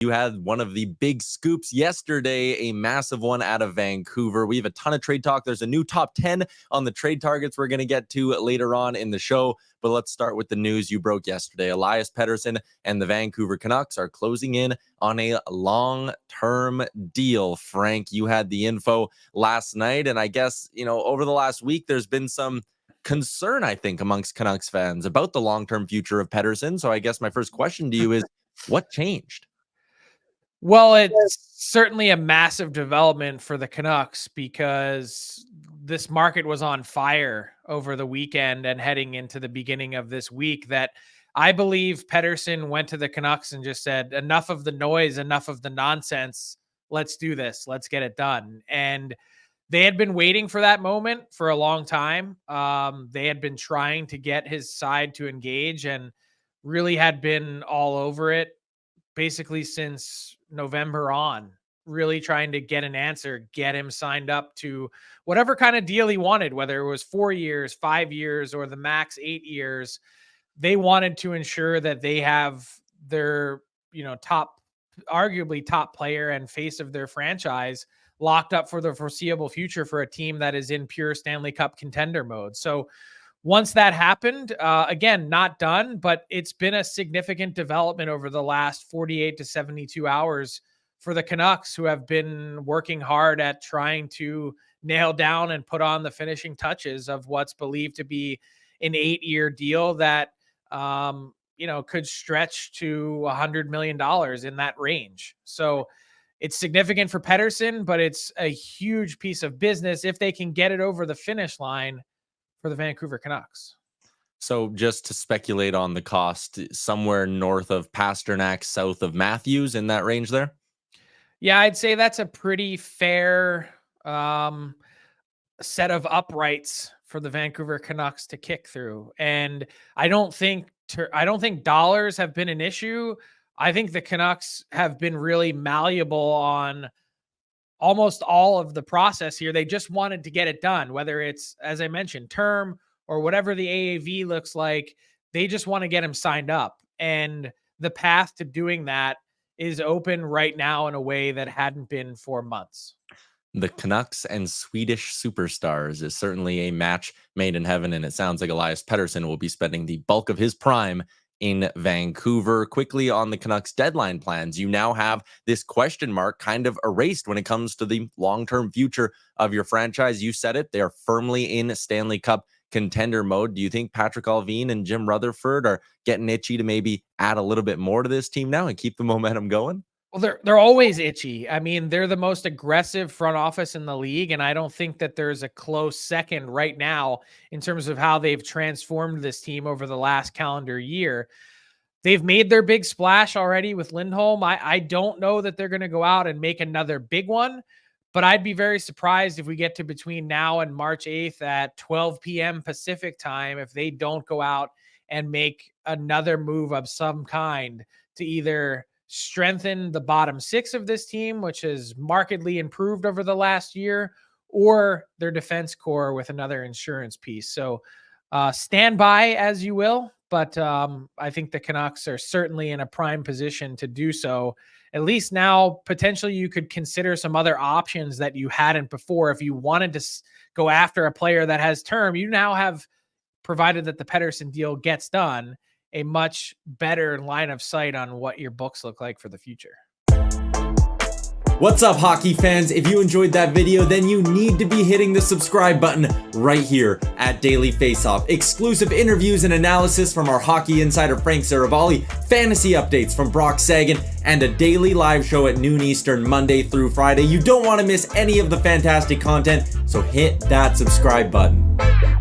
You had one of the big scoops yesterday, a massive one out of Vancouver. We have a ton of trade talk. There's a new top 10 on the trade targets we're going to get to later on in the show. But let's start with the news you broke yesterday. Elias Pettersson and the Vancouver Canucks are closing in on a long-term deal. Frank, you had the info last night. And I guess, over the last week, there's been some concern, I think, amongst Canucks fans about the long-term future of Pettersson. So I guess my first question to you is, what changed? Well, it's certainly a massive development for the Canucks because this market was on fire over the weekend and heading into the beginning of this week that I believe Pettersson went to the Canucks and just said, enough of the noise, enough of the nonsense. Let's do this. Let's get it done. And they had been waiting for that moment for a long time. They had been trying to get his side to engage and really had been all over it basically since November on, really trying to get an answer, get him signed up to whatever kind of deal he wanted, whether it was 4 years, 5 years, or the max 8 years. They wanted to ensure that they have their, arguably top player and face of their franchise locked up for the foreseeable future for a team that is in pure Stanley Cup contender mode. So once that happened, again, not done, but it's been a significant development over the last 48 to 72 hours for the Canucks, who have been working hard at trying to nail down and put on the finishing touches of what's believed to be an 8-year deal that, could stretch to $100 million in that range. So it's significant for Pettersson, but it's a huge piece of business if they can get it over the finish line for the Vancouver Canucks. So just to speculate on the cost, somewhere north of Pasternak, south of Matthews, in that range there? Yeah, I'd say that's a pretty fair set of uprights for the Vancouver Canucks to kick through. And I don't think dollars have been an issue. I think the Canucks have been really malleable on almost all of the process here. They just wanted to get it done, whether it's, as I mentioned, term or whatever the AAV looks like. They just want to get him signed up. And the path to doing that is open right now in a way that hadn't been for months. The Canucks and Swedish superstars is certainly a match made in heaven, and it sounds like Elias Pettersson will be spending the bulk of his prime in Vancouver. Quickly on the Canucks deadline plans, you now have this question mark kind of erased when it comes to the long-term future of your franchise. You said it, they are firmly in Stanley Cup contender mode. Do you think Patrick Allvin and Jim Rutherford are getting itchy to maybe add a little bit more to this team now and keep the momentum going? Well, they're always itchy. I mean, they're the most aggressive front office in the league, and I don't think that there's a close second right now in terms of how they've transformed this team over the last calendar year. They've made their big splash already with Lindholm. I don't know that they're going to go out and make another big one, but I'd be very surprised if we get to between now and March 8th at 12 p.m. Pacific time if they don't go out and make another move of some kind to either strengthen the bottom six of this team, which has markedly improved over the last year, or their defense core with another insurance piece. So stand by as you will, but I think the Canucks are certainly in a prime position to do so. At least now, potentially you could consider some other options that you hadn't before. If you wanted to go after a player that has term, you now have, provided that the Pettersson deal gets done, a much better line of sight on what your books look like for the future. What's up, hockey fans? If you enjoyed that video, then you need to be hitting the subscribe button right here at Daily Faceoff. Exclusive interviews and analysis from our hockey insider Frank Seravalli, fantasy updates from Brock Sagan, and a daily live show at noon Eastern, Monday through Friday. You don't want to miss any of the fantastic content, so hit that subscribe button.